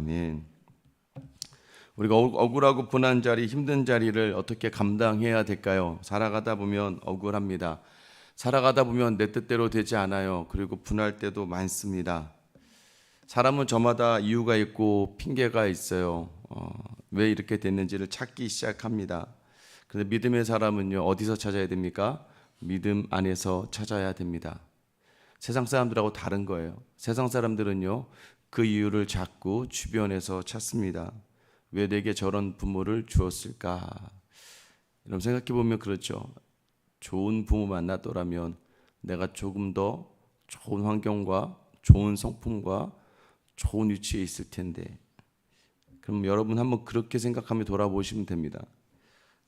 아멘. 우리가 억울하고 분한 자리, 힘든 자리를 어떻게 감당해야 될까요? 살아가다 보면 억울합니다. 살아가다 보면 내 뜻대로 되지 않아요. 그리고 분할 때도 많습니다. 사람은 저마다 이유가 있고 핑계가 있어요. 왜 이렇게 됐는지를 찾기 시작합니다. 그런데 믿음의 사람은요, 어디서 찾아야 됩니까? 믿음 안에서 찾아야 됩니다. 세상 사람들하고 다른 거예요. 세상 사람들은요, 그 이유를 자꾸 주변에서 찾습니다. 왜 내게 저런 부모를 주었을까? 이런 생각해 보면 그렇죠. 좋은 부모 만났더라면 내가 조금 더 좋은 환경과 좋은 성품과 좋은 위치에 있을 텐데. 그럼 여러분 한번 그렇게 생각하며 돌아보시면 됩니다.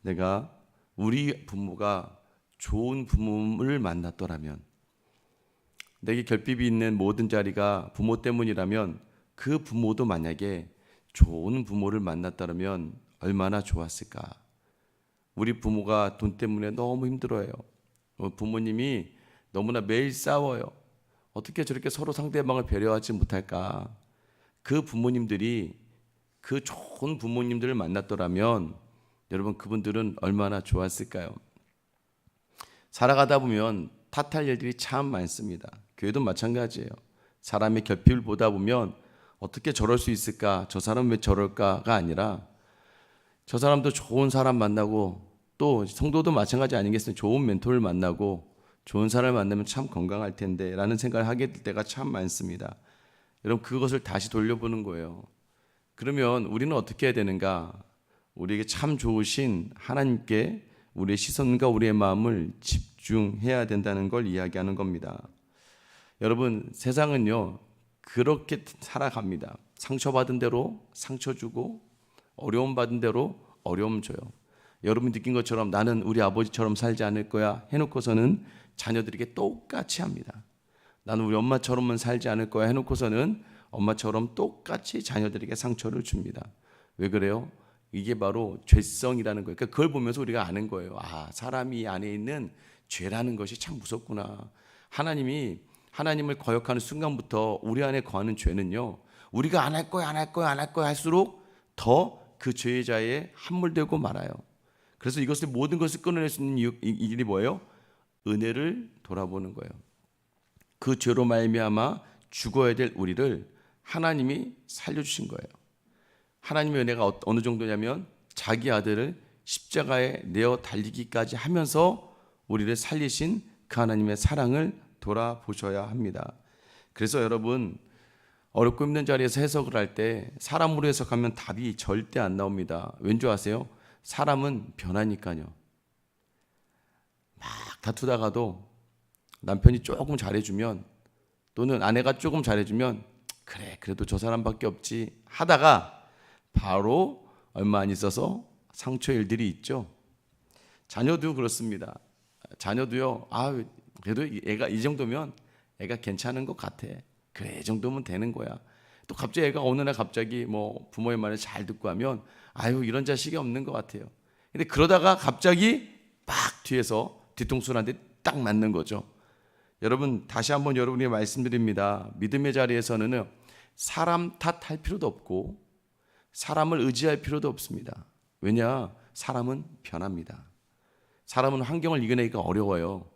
내가 우리 부모가 좋은 부모를 만났더라면, 내게 결핍이 있는 모든 자리가 부모 때문이라면 그 부모도 만약에 좋은 부모를 만났다면 얼마나 좋았을까. 우리 부모가 돈 때문에 너무 힘들어요. 부모님이 너무나 매일 싸워요. 어떻게 저렇게 서로 상대방을 배려하지 못할까. 그 부모님들이 그 좋은 부모님들을 만났더라면 여러분, 그분들은 얼마나 좋았을까요? 살아가다 보면 탓할 일들이 참 많습니다. 교회도 마찬가지예요. 사람의 결핍을 보다 보면 어떻게 저럴 수 있을까, 저 사람 왜 저럴까가 아니라 저 사람도 좋은 사람 만나고, 또 성도도 마찬가지 아니겠어요? 좋은 멘토를 만나고 좋은 사람을 만나면 참 건강할 텐데 라는 생각을 하게 될 때가 참 많습니다. 여러분, 그것을 다시 돌려보는 거예요. 그러면 우리는 어떻게 해야 되는가? 우리에게 참 좋으신 하나님께 우리의 시선과 우리의 마음을 집중해야 된다는 걸 이야기하는 겁니다. 여러분, 세상은요, 그렇게 살아갑니다. 상처받은 대로 상처 주고 어려움 받은 대로 어려움 줘요. 여러분이 느낀 것처럼 나는 우리 아버지처럼 살지 않을 거야 해놓고서는 자녀들에게 똑같이 합니다. 나는 우리 엄마처럼은 살지 않을 거야 해놓고서는 엄마처럼 똑같이 자녀들에게 상처를 줍니다. 왜 그래요? 이게 바로 죄성이라는 거예요. 그러니까 그걸 보면서 우리가 아는 거예요. 아, 사람이 안에 있는 죄라는 것이 참 무섭구나. 하나님을 거역하는 순간부터 우리 안에 거하는 죄는요, 우리가 안 할 거야 할수록 더 그 죄자에 함몰되고 말아요. 그래서 이것을 모든 것을 끊어낼 수 있는 일이 뭐예요? 은혜를 돌아보는 거예요. 그 죄로 말미암아 죽어야 될 우리를 하나님이 살려주신 거예요. 하나님의 은혜가 어느 정도냐면 자기 아들을 십자가에 내어 달리기까지 하면서 우리를 살리신 그 하나님의 사랑을 돌아보셔야 합니다. 그래서 여러분, 어렵고 힘든 자리에서 해석을 할 때 사람으로 해석하면 답이 절대 안 나옵니다. 왠지 아세요? 사람은 변하니까요. 막 다투다가도 남편이 조금 잘해주면, 또는 아내가 조금 잘해주면 그래, 그래도 저 사람밖에 없지 하다가 바로 얼마 안 있어서 상처의 일들이 있죠. 자녀도 그렇습니다. 자녀도요, 그래도 애가 이 정도면 애가 괜찮은 것 같아. 그래, 이 정도면 되는 거야. 또 갑자기 애가 어느 날 갑자기 뭐 부모의 말을 잘 듣고 하면 이런 자식이 없는 것 같아요. 근데 그러다가 갑자기 막 뒤에서 뒤통수를 한 대 딱 맞는 거죠. 여러분, 다시 한번 여러분에게 말씀드립니다. 믿음의 자리에서는 사람 탓할 필요도 없고 사람을 의지할 필요도 없습니다. 왜냐? 사람은 변합니다. 사람은 환경을 이겨내기가 어려워요.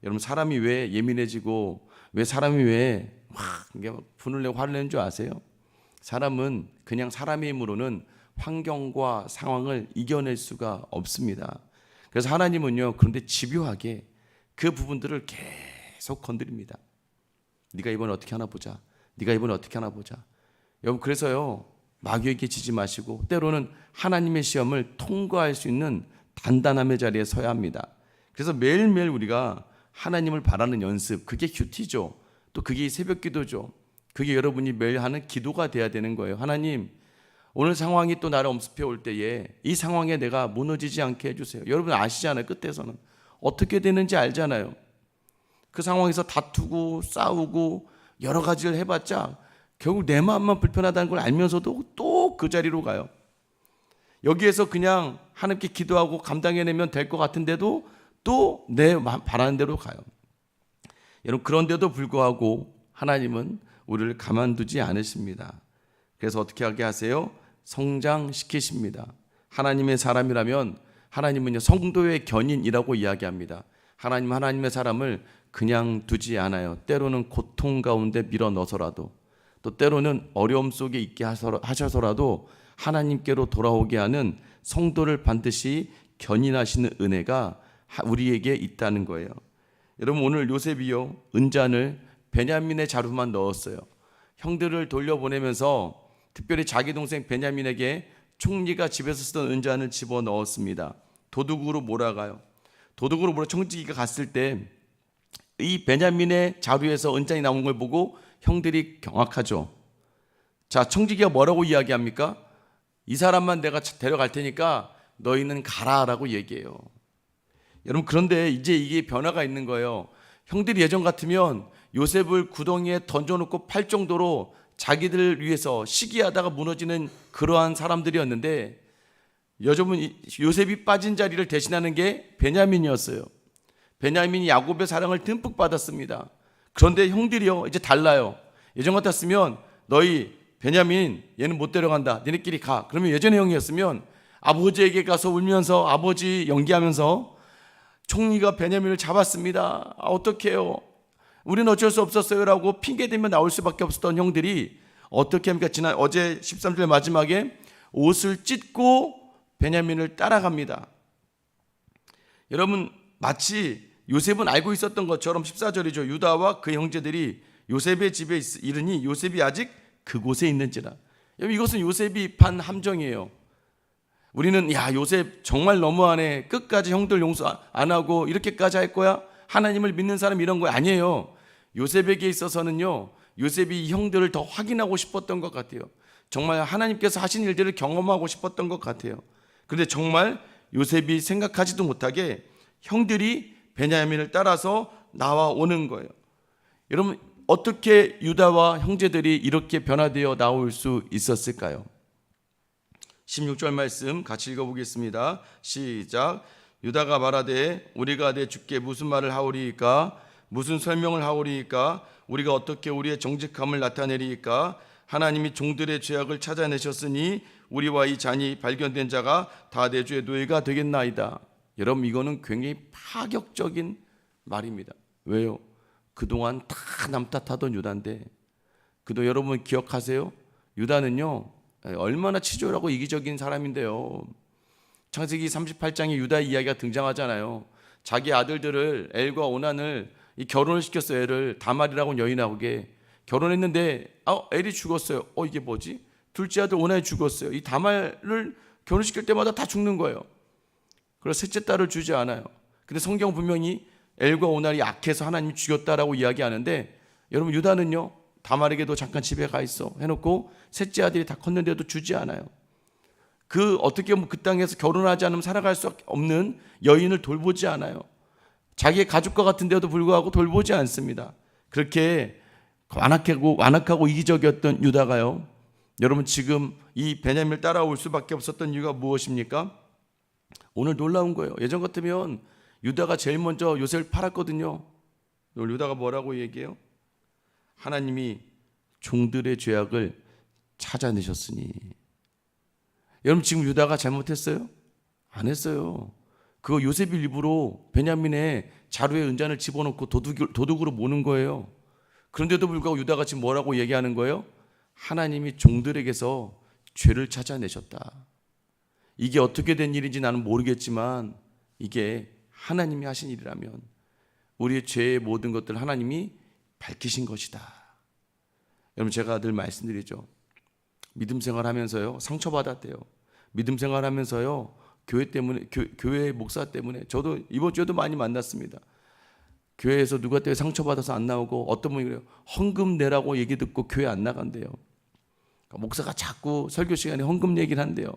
여러분, 사람이 왜 예민해지고 사람이 왜 분을 내고 화를 내는 줄 아세요? 사람은 그냥 사람의 힘으로는 환경과 상황을 이겨낼 수가 없습니다. 그래서 하나님은요, 그런데 집요하게 그 부분들을 계속 건드립니다. 네가 이번에 어떻게 하나 보자. 네가 이번에 어떻게 하나 보자. 여러분, 그래서요, 마귀에게 지지 마시고 때로는 하나님의 시험을 통과할 수 있는 단단함의 자리에 서야 합니다. 그래서 매일매일 우리가 하나님을 바라는 연습, 그게 큐티죠. 또 그게 새벽 기도죠. 그게 여러분이 매일 하는 기도가 돼야 되는 거예요. 하나님, 오늘 상황이 또 나를 엄습해 올 때에 이 상황에 내가 무너지지 않게 해주세요. 여러분 아시잖아요. 끝에서는 어떻게 되는지 알잖아요. 그 상황에서 다투고 싸우고 여러 가지를 해봤자 결국 내 마음만 불편하다는 걸 알면서도 또 그 자리로 가요. 여기에서 그냥 하나님께 기도하고 감당해내면 될 것 같은데도 또 내 바라는 대로 가요. 여러분, 그런데도 불구하고 하나님은 우리를 가만두지 않으십니다. 그래서 어떻게 하게 하세요? 성장시키십니다. 하나님의 사람이라면 하나님은요 성도의 견인이라고 이야기합니다. 하나님의 사람을 그냥 두지 않아요. 때로는 고통 가운데 밀어 넣어서라도, 또 때로는 어려움 속에 있게 하셔서라도 하나님께로 돌아오게 하는 성도를 반드시 견인하시는 은혜가 우리에게 있다는 거예요. 여러분, 오늘 요셉이요 은잔을 베냐민의 자루만 넣었어요. 형들을 돌려보내면서 특별히 자기 동생 베냐민에게 총리가 집에서 쓰던 은잔을 집어넣었습니다. 도둑으로 몰아가요. 도둑으로 몰아 청지기가 갔을 때 이 베냐민의 자루에서 은잔이 나온 걸 보고 형들이 경악하죠. 자, 청지기가 뭐라고 이야기합니까? 이 사람만 내가 데려갈 테니까 너희는 가라라고 얘기해요. 여러분, 그런데 이제 이게 변화가 있는 거예요. 형들이 예전 같으면 요셉을 구덩이에 던져놓고 팔 정도로 자기들을 위해서 시기하다가 무너지는 그러한 사람들이었는데, 요즘은 요셉이 빠진 자리를 대신하는 게 베냐민이었어요. 베냐민이 야곱의 사랑을 듬뿍 받았습니다. 그런데 형들이요 이제 달라요. 예전 같았으면 너희 베냐민 얘는 못 데려간다, 니네끼리 가. 그러면 예전의 형이었으면 아버지에게 가서 울면서 아버지 연기하면서 총리가 베냐민을 잡았습니다. 어떡해요, 우리는 어쩔 수 없었어요 라고 핑계대며 나올 수밖에 없었던 형들이 어떻게 합니까? 어제 13절 마지막에 옷을 찢고 베냐민을 따라갑니다. 여러분, 마치 요셉은 알고 있었던 것처럼 14절이죠. 유다와 그 형제들이 요셉의 집에 이르니 요셉이 아직 그곳에 있는지라. 여러분, 이것은 요셉이 판 함정이에요. 우리는 요셉 정말 너무하네, 끝까지 형들 용서 안 하고 이렇게까지 할 거야? 하나님을 믿는 사람 이런 거 아니에요. 요셉에게 있어서는요 요셉이 이 형들을 더 확인하고 싶었던 것 같아요. 정말 하나님께서 하신 일들을 경험하고 싶었던 것 같아요. 그런데 정말 요셉이 생각하지도 못하게 형들이 베냐민을 따라서 나와오는 거예요. 여러분, 어떻게 유다와 형제들이 이렇게 변화되어 나올 수 있었을까요? 16절 말씀 같이 읽어보겠습니다. 시작. 유다가 말하되 우리가 내 주께 무슨 말을 하오리이까? 무슨 설명을 하오리이까? 우리가 어떻게 우리의 정직함을 나타내리이까? 하나님이 종들의 죄악을 찾아내셨으니 우리와 이 잔이 발견된 자가 다 내 주의 노예가 되겠나이다. 여러분, 이거는 굉장히 파격적인 말입니다. 왜요? 그동안 다 남 탓하던 유다인데, 그도 여러분 기억하세요? 유다는요 얼마나 치졸하고 이기적인 사람인데요. 창세기 38장에 유다의 이야기가 등장하잖아요. 자기 아들들을 엘과 오난을 결혼을 시켰어요. 애를 다말이라고 여인하고게 결혼했는데 엘이 죽었어요. 이게 뭐지? 둘째 아들 오난이 죽었어요. 이 다말을 결혼시킬 때마다 다 죽는 거예요. 그래서 셋째 딸을 주지 않아요. 근데 성경 분명히 엘과 오난이 악해서 하나님이 죽였다라고 이야기하는데, 여러분, 유다는요 다말에게도 잠깐 집에 가 있어 해놓고 셋째 아들이 다 컸는데도 주지 않아요. 어떻게 보면 그 땅에서 결혼하지 않으면 살아갈 수 없는 여인을 돌보지 않아요. 자기의 가족과 같은데도 불구하고 돌보지 않습니다. 그렇게 완악하고 이기적이었던 유다가요, 여러분, 지금 이 베냐민을 따라올 수밖에 없었던 이유가 무엇입니까? 오늘 놀라운 거예요. 예전 같으면 유다가 제일 먼저 요셉을 팔았거든요. 오늘 유다가 뭐라고 얘기해요? 하나님이 종들의 죄악을 찾아내셨으니. 여러분, 지금 유다가 잘못했어요? 안 했어요. 그거 요셉이 일부러 베냐민의 자루에 은잔을 집어넣고 도둑으로 모는 거예요. 그런데도 불구하고 유다가 지금 뭐라고 얘기하는 거예요? 하나님이 종들에게서 죄를 찾아내셨다. 이게 어떻게 된 일인지 나는 모르겠지만 이게 하나님이 하신 일이라면 우리의 죄의 모든 것들을 하나님이 밝히신 것이다. 여러분, 제가 늘 말씀드리죠. 믿음 생활하면서요 상처받았대요. 믿음 생활하면서요 교회 때문에, 교회 목사 때문에 저도 이번 주에도 많이 만났습니다. 교회에서 누가 때문에 상처받아서 안 나오고, 어떤 분이 그래요. 헌금 내라고 얘기 듣고 교회 안 나간대요. 그러니까 목사가 자꾸 설교 시간에 헌금 얘기를 한대요.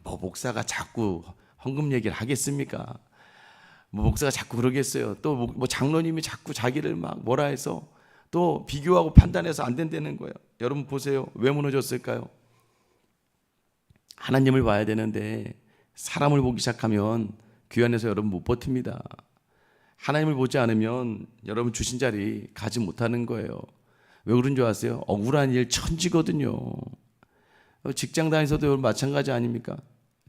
뭐 목사가 자꾸 헌금 얘기를 하겠습니까? 뭐 목사가 자꾸 그러겠어요. 또 뭐 장로님이 자꾸 자기를 막 뭐라 해서 또 비교하고 판단해서 안 된다는 거예요. 여러분 보세요. 왜 무너졌을까요? 하나님을 봐야 되는데 사람을 보기 시작하면 교회 안에서 여러분 못 버팁니다. 하나님을 보지 않으면 여러분 주신 자리 가지 못하는 거예요. 왜 그런 줄 아세요? 억울한 일 천지거든요. 직장 다니면서도 여러분 마찬가지 아닙니까?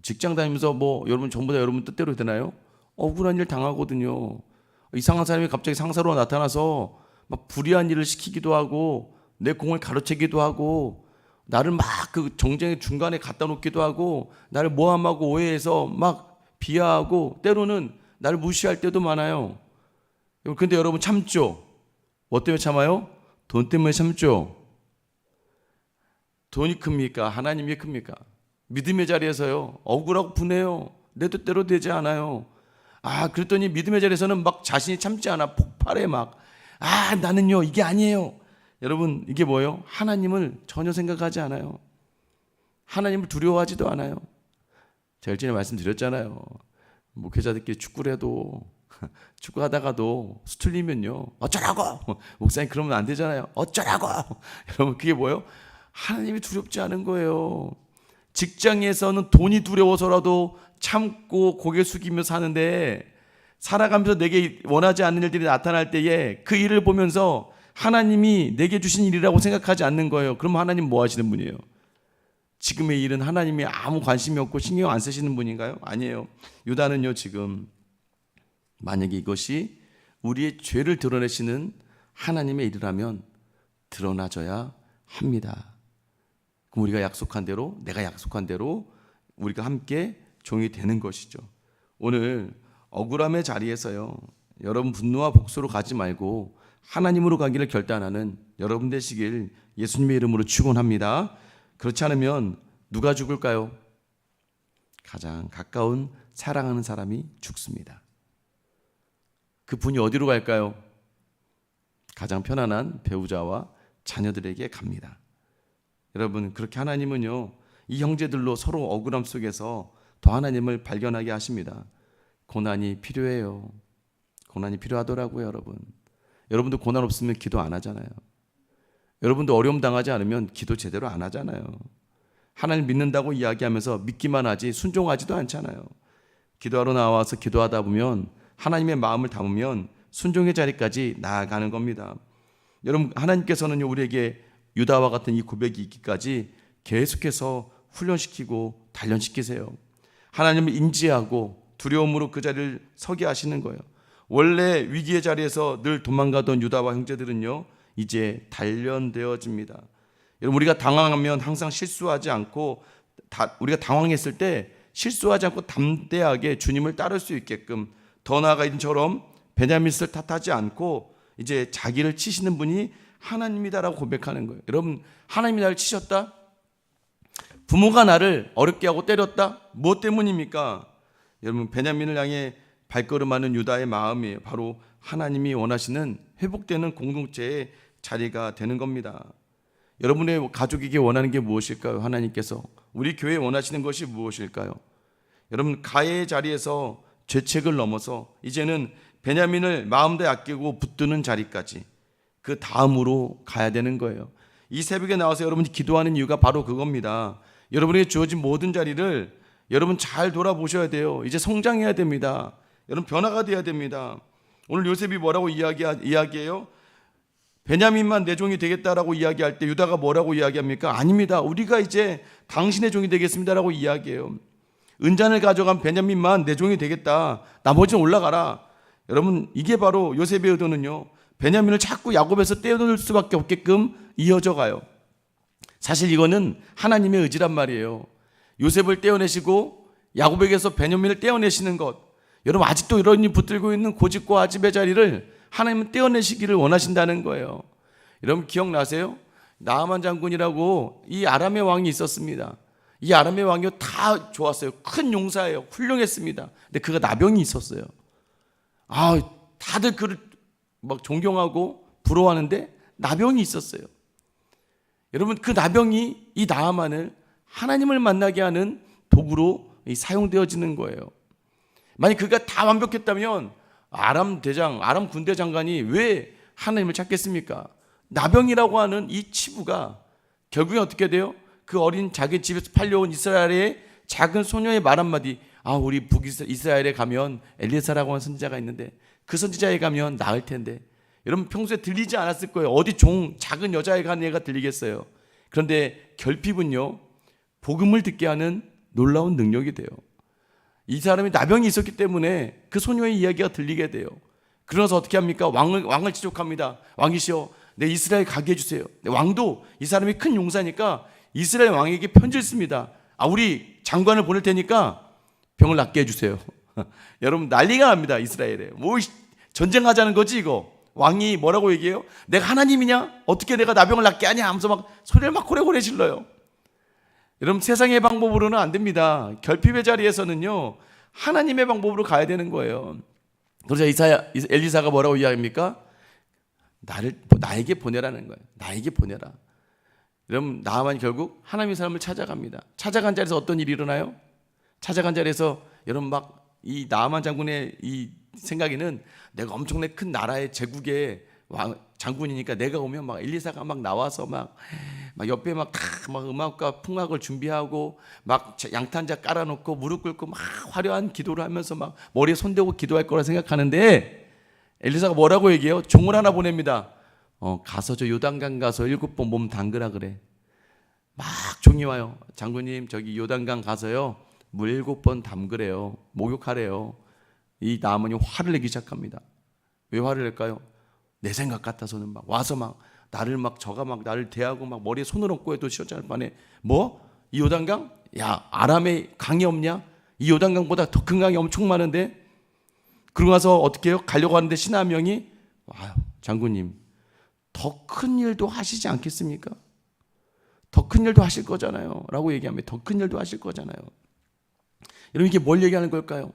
직장 다니면서 뭐 여러분 전부 다 여러분 뜻대로 되나요? 억울한 일 당하거든요. 이상한 사람이 갑자기 상사로 나타나서 막 불의한 일을 시키기도 하고 내 공을 가로채기도 하고 나를 막 그 정쟁의 중간에 갖다 놓기도 하고 나를 모함하고 오해해서 막 비하하고 때로는 나를 무시할 때도 많아요. 근데 여러분 참죠? 뭐 때문에 참아요? 돈 때문에 참죠? 돈이 큽니까? 하나님이 큽니까? 믿음의 자리에서요, 억울하고 분해요. 내 뜻대로 되지 않아요. 그랬더니 믿음의 자리에서는 막 자신이 참지 않아. 폭발해 막. 나는요, 이게 아니에요. 여러분, 이게 뭐예요? 하나님을 전혀 생각하지 않아요. 하나님을 두려워하지도 않아요. 제가 일전에 말씀드렸잖아요. 목회자들끼리 축구를 해도 축구하다가도 수틀리면요, 어쩌라고! 목사님 그러면 안 되잖아요. 어쩌라고! 여러분, 그게 뭐예요? 하나님이 두렵지 않은 거예요. 직장에서는 돈이 두려워서라도 참고 고개 숙이며 사는데, 살아가면서 내게 원하지 않는 일들이 나타날 때에 그 일을 보면서 하나님이 내게 주신 일이라고 생각하지 않는 거예요. 그럼 하나님 뭐 하시는 분이에요? 지금의 일은 하나님이 아무 관심이 없고 신경 안 쓰시는 분인가요? 아니에요. 유다는요, 지금 만약에 이것이 우리의 죄를 드러내시는 하나님의 일이라면 드러나져야 합니다. 그럼 우리가 약속한 대로, 내가 약속한 대로 우리가 함께 종이 되는 것이죠. 오늘 억울함의 자리에서요, 여러분 분노와 복수로 가지 말고 하나님으로 가기를 결단하는 여러분 되시길 예수님의 이름으로 축원합니다. 그렇지 않으면 누가 죽을까요? 가장 가까운 사랑하는 사람이 죽습니다. 그 분이 어디로 갈까요? 가장 편안한 배우자와 자녀들에게 갑니다. 여러분, 그렇게 하나님은요, 이 형제들로 서로 억울함 속에서 더 하나님을 발견하게 하십니다. 고난이 필요해요. 고난이 필요하더라고요, 여러분. 여러분도 고난 없으면 기도 안 하잖아요. 여러분도 어려움 당하지 않으면 기도 제대로 안 하잖아요. 하나님 믿는다고 이야기하면서 믿기만 하지 순종하지도 않잖아요. 기도하러 나와서 기도하다 보면 하나님의 마음을 담으면 순종의 자리까지 나아가는 겁니다. 여러분, 하나님께서는요, 우리에게 유다와 같은 이 고백이 있기까지 계속해서 훈련시키고 단련시키세요. 하나님을 인지하고 두려움으로 그 자리를 서게 하시는 거예요. 원래 위기의 자리에서 늘 도망가던 유다와 형제들은요, 이제 단련되어집니다. 여러분, 우리가 당황하면 항상 실수하지 않고, 우리가 당황했을 때 실수하지 않고 담대하게 주님을 따를 수 있게끔, 더 나아가 이처럼 베냐민을 탓하지 않고 이제 자기를 치시는 분이 하나님이다라고 고백하는 거예요. 여러분, 하나님이 나를 치셨다? 부모가 나를 어렵게 하고 때렸다? 무엇 때문입니까? 여러분, 베냐민을 향해 발걸음하는 유다의 마음이 바로 하나님이 원하시는 회복되는 공동체의 자리가 되는 겁니다. 여러분의 가족에게 원하는 게 무엇일까요? 하나님께서 우리 교회에 원하시는 것이 무엇일까요? 여러분, 가해의 자리에서 죄책을 넘어서 이제는 베냐민을 마음도 아끼고 붙드는 자리까지, 그 다음으로 가야 되는 거예요. 이 새벽에 나와서 여러분이 기도하는 이유가 바로 그겁니다. 여러분에게 주어진 모든 자리를 여러분 잘 돌아보셔야 돼요. 이제 성장해야 됩니다. 여러분, 변화가 돼야 됩니다. 오늘 요셉이 뭐라고 이야기해요? 베냐민만 내 종이 되겠다라고 이야기할 때 유다가 뭐라고 이야기합니까? 아닙니다. 우리가 이제 당신의 종이 되겠습니다라고 이야기해요. 은잔을 가져간 베냐민만 내 종이 되겠다. 나머지는 올라가라. 여러분, 이게 바로 요셉의 의도는요, 베냐민을 자꾸 야곱에서 떼어놓을 수밖에 없게끔 이어져 가요. 사실 이거는 하나님의 의지란 말이에요. 요셉을 떼어내시고 야곱에게서 베냐민을 떼어내시는 것, 여러분, 아직도 이런 일 붙들고 있는 고집과 아집의 자리를 하나님은 떼어내시기를 원하신다는 거예요. 여러분, 기억나세요? 나아만 장군이라고 이 아람의 왕이 있었습니다. 이 아람의 왕이 다 좋았어요. 큰 용사예요. 훌륭했습니다. 근데 그가 나병이 있었어요. 다들 그를 막 존경하고 부러워하는데 나병이 있었어요. 여러분, 그 나병이 이 나아만을 하나님을 만나게 하는 도구로 사용되어지는 거예요. 만약 그가 다 완벽했다면 아람 군대 장관이 왜 하나님을 찾겠습니까? 나병이라고 하는 이 치부가 결국에 어떻게 돼요? 그 어린 자기 집에서 팔려온 이스라엘의 작은 소녀의 말 한마디, 우리 북이스라엘에 가면 엘리사라고 하는 선지자가 있는데 그 선지자에 가면 나을 텐데. 여러분, 평소에 들리지 않았을 거예요. 어디 작은 여자에 가는 애가 들리겠어요. 그런데 결핍은요, 복음을 듣게 하는 놀라운 능력이 돼요. 이 사람이 나병이 있었기 때문에 그 소녀의 이야기가 들리게 돼요. 그러면서 어떻게 합니까? 왕을 지적합니다. 왕이시여, 내 이스라엘 가게 해주세요. 왕도 이 사람이 큰 용사니까 이스라엘 왕에게 편지를 씁니다. 우리 장관을 보낼 테니까 병을 낫게 해주세요. 여러분, 난리가 납니다. 이스라엘에 뭐 전쟁하자는 거지 이거. 왕이 뭐라고 얘기해요? 내가 하나님이냐? 어떻게 내가 나병을 낫게 하냐? 하면서 막 소리를 막 고래고래 질러요. 여러분, 세상의 방법으로는 안 됩니다. 결핍의 자리에서는요, 하나님의 방법으로 가야 되는 거예요. 그래서 엘리사가 뭐라고 이야기합니까? 나에게 보내라는 거예요. 나에게 보내라. 여러분, 나아만이 결국 하나님의 사람을 찾아갑니다. 찾아간 자리에서 어떤 일이 일어나요? 찾아간 자리에서 여러분, 막 이 나아만 장군의 이 생각에는 내가 엄청나게 큰 나라의 제국의 장군이니까 내가 오면 막 엘리사가 막 나와서 막 옆에 막 음악과 풍악을 준비하고 막 양탄자 깔아놓고 무릎 꿇고 막 화려한 기도를 하면서 막 머리에 손대고 기도할 거라 생각하는데, 엘리사가 뭐라고 얘기해요? 종을 하나 보냅니다. 가서 저 요단강 가서 7번 몸 담그라 그래. 막 종이 와요. 장군님, 저기 요단강 가서요 물 7번 담그래요. 목욕하래요. 이 나아만이 화를 내기 시작합니다. 왜 화를 낼까요? 내 생각 같아서는 막 와서 막 나를 막 저가 막 나를 대하고 막 머리에 손을 얹고 해도 시원찮을 판에 뭐? 이 요단강? 야, 아람에 강이 없냐? 이 요단강보다 더 큰 강이 엄청 많은데? 그러고 나서 어떻게 해요? 가려고 하는데 신하 한 명이 장군님, 더 큰 일도 하시지 않겠습니까? 더 큰 일도 하실 거잖아요 라고 얘기하면 더 큰 일도 하실 거잖아요. 여러분, 이게 뭘 얘기하는 걸까요?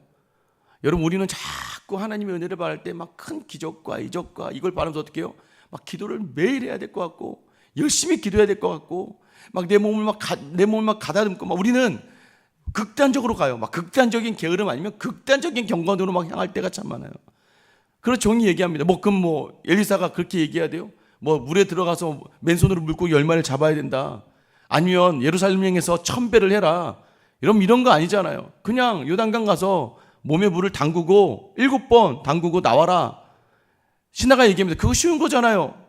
여러분, 우리는 자꾸 하나님의 은혜를 바랄 때 막 큰 기적과 이적과 이걸 바라면서 어떻게 해요? 막 기도를 매일 해야 될 것 같고 열심히 기도해야 될 것 같고 막 내 몸을 막 가다듬고 막 우리는 극단적으로 가요. 막 극단적인 게으름 아니면 극단적인 경건으로 막 향할 때가 참 많아요. 그래서 종이 얘기합니다. 그럼 엘리사가 그렇게 얘기해야 돼요? 물에 들어가서 맨손으로 물고기 10마리를 잡아야 된다. 아니면 예루살렘 향해서 1000배를 해라. 이런 거 아니잖아요. 그냥 요단강 가서 몸에 물을 담그고 7번 담그고 나와라. 신하가 얘기합니다. 그거 쉬운 거잖아요.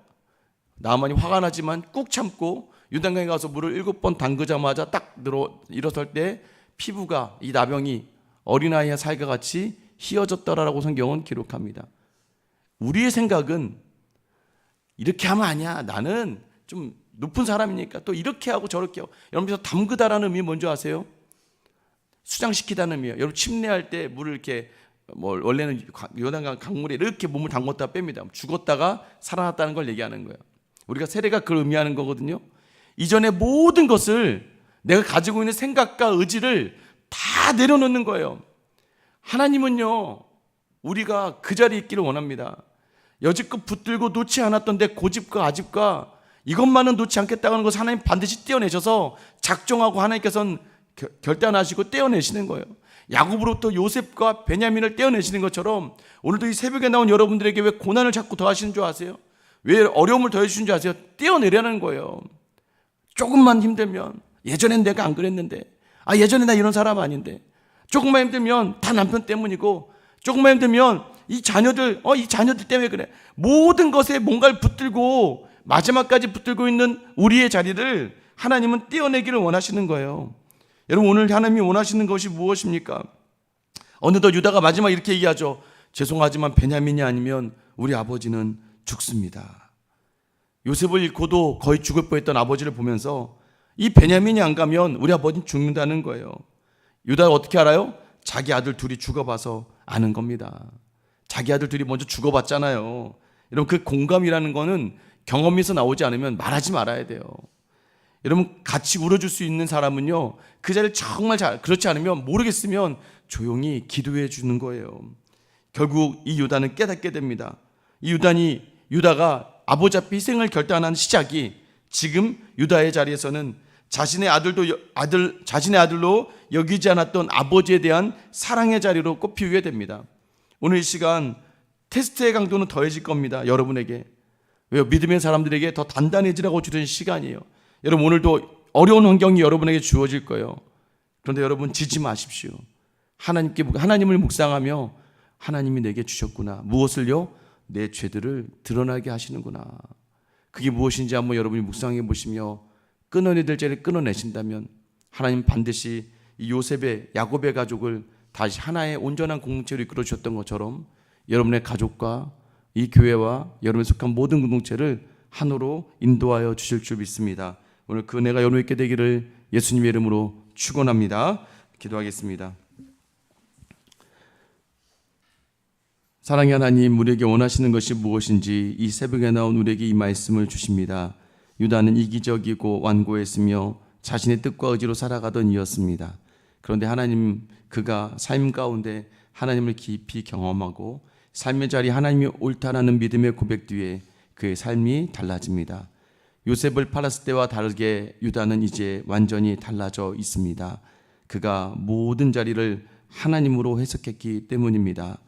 나아만이 화가 나지만 꾹 참고 요단강에 가서 물을 7번 담그자마자 딱 일어설 때 피부가, 이 나병이 어린아이의 살과 같이 희어졌더라라고 성경은 기록합니다. 우리의 생각은 이렇게 하면 아니야. 나는 좀 높은 사람이니까 또 이렇게 하고 저렇게 하고. 여러분, 담그다라는 의미 뭔지 아세요? 수장시키다는 의미예요. 여러분, 침례할 때 물을 이렇게 원래는 요단강 강물에 이렇게 몸을 담궜다 뺍니다. 죽었다가 살아났다는 걸 얘기하는 거예요. 우리가 세례가 그걸 의미하는 거거든요. 이전의 모든 것을 내가 가지고 있는 생각과 의지를 다 내려놓는 거예요. 하나님은요, 우리가 그 자리에 있기를 원합니다. 여지껏 붙들고 놓지 않았던 데 고집과 아집과 이것만은 놓지 않겠다는 것을 하나님 반드시 떼어내셔서 작정하고 하나님께서는 결단하시고 떼어내시는 거예요. 야곱으로부터 요셉과 베냐민을 떼어내시는 것처럼 오늘도 이 새벽에 나온 여러분들에게 왜 고난을 자꾸 더하시는 줄 아세요? 왜 어려움을 더해주시는 줄 아세요? 떼어내려는 거예요. 조금만 힘들면, 예전엔 내가 안 그랬는데, 예전에 나 이런 사람 아닌데, 조금만 힘들면 다 남편 때문이고, 조금만 힘들면 이 자녀들 때문에 그래. 모든 것에 뭔가를 붙들고 마지막까지 붙들고 있는 우리의 자리를 하나님은 떼어내기를 원하시는 거예요. 여러분, 오늘 하나님이 원하시는 것이 무엇입니까? 어느덧 유다가 마지막 이렇게 얘기하죠. 죄송하지만 베냐민이 아니면 우리 아버지는 죽습니다. 요셉을 잃고도 거의 죽을 뻔했던 아버지를 보면서 이 베냐민이 안 가면 우리 아버지는 죽는다는 거예요. 유다가 어떻게 알아요? 자기 아들 둘이 죽어봐서 아는 겁니다. 자기 아들 둘이 먼저 죽어봤잖아요. 여러분, 그 공감이라는 거는 경험에서 나오지 않으면 말하지 말아야 돼요. 여러분, 같이 울어줄 수 있는 사람은요, 그 자리를 정말 그렇지 않으면 모르겠으면 조용히 기도해 주는 거예요. 결국 이 유다는 깨닫게 됩니다. 이 유다가 아버지 앞에 희생을 결단한 시작이 지금 유다의 자리에서는 자신의 아들로 여기지 않았던 아버지에 대한 사랑의 자리로 꼽히게 됩니다. 오늘 이 시간 테스트의 강도는 더해질 겁니다. 여러분에게. 왜요? 믿음의 사람들에게 더 단단해지라고 주는 시간이에요. 여러분, 오늘도 어려운 환경이 여러분에게 주어질 거예요. 그런데 여러분, 지지 마십시오. 하나님을 묵상하며 하나님이 내게 주셨구나. 무엇을요? 내 죄들을 드러나게 하시는구나. 그게 무엇인지 한번 여러분이 묵상해 보시며 끊어내야 될 죄를 끊어내신다면 하나님 반드시 이 요셉의 야곱의 가족을 다시 하나의 온전한 공동체로 이끌어 주셨던 것처럼 여러분의 가족과 이 교회와 여러분에 속한 모든 공동체를 하나로 인도하여 주실 줄 믿습니다. 오늘 그 은혜가 여러분 있게 되기를 예수님의 이름으로 축원합니다. 기도하겠습니다. 사랑의 하나님, 우리에게 원하시는 것이 무엇인지 이 새벽에 나온 우리에게 이 말씀을 주십니다. 유다는 이기적이고 완고했으며 자신의 뜻과 의지로 살아가던 이였습니다. 그런데 하나님, 그가 삶 가운데 하나님을 깊이 경험하고 삶의 자리 하나님이 옳다라는 믿음의 고백 뒤에 그의 삶이 달라집니다. 요셉을 팔았을 때와 다르게 유다는 이제 완전히 달라져 있습니다. 그가 모든 자리를 하나님으로 해석했기 때문입니다.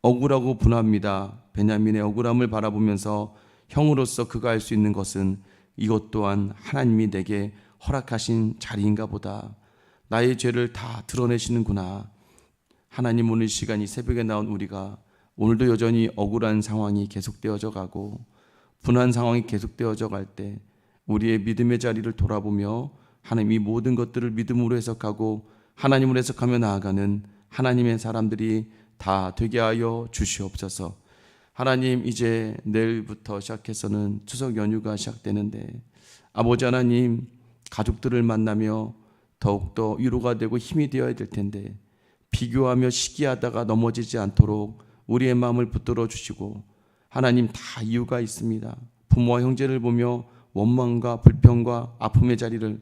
억울하고 분합니다. 베냐민의 억울함을 바라보면서 형으로서 그가 할 수 있는 것은 이것 또한 하나님이 내게 허락하신 자리인가 보다. 나의 죄를 다 드러내시는구나. 하나님, 오늘 시간이 새벽에 나온 우리가 오늘도 여전히 억울한 상황이 계속되어져 가고 분한 상황이 계속되어져 갈 때 우리의 믿음의 자리를 돌아보며 하나님 이 모든 것들을 믿음으로 해석하고 하나님으로 해석하며 나아가는 하나님의 사람들이 다 되게 하여 주시옵소서. 하나님, 이제 내일부터 시작해서는 추석 연휴가 시작되는데 아버지 하나님, 가족들을 만나며 더욱더 위로가 되고 힘이 되어야 될 텐데 비교하며 시기하다가 넘어지지 않도록 우리의 마음을 붙들어 주시고, 하나님, 다 이유가 있습니다. 부모와 형제를 보며 원망과 불평과 아픔의 자리를,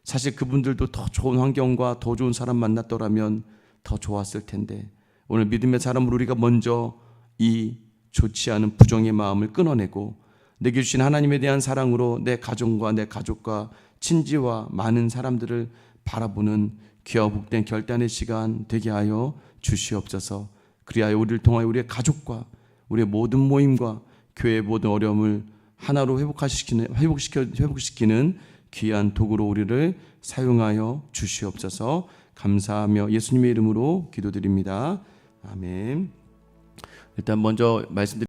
사실 그분들도 더 좋은 환경과 더 좋은 사람 만났더라면 더 좋았을 텐데 오늘 믿음의 사람으로 우리가 먼저 이 좋지 않은 부정의 마음을 끊어내고 내게 주신 하나님에 대한 사랑으로 내 가정과 내 가족과 친지와 많은 사람들을 바라보는 귀하고 복된 결단의 시간 되게 하여 주시옵소서. 그리하여 우리를 통하여 우리의 가족과 우리의 모든 모임과 교회의 모든 어려움을 하나로 회복시키는 귀한 도구로 우리를 사용하여 주시옵소서. 감사하며 예수님의 이름으로 기도드립니다. 아멘. 일단 먼저 말씀드린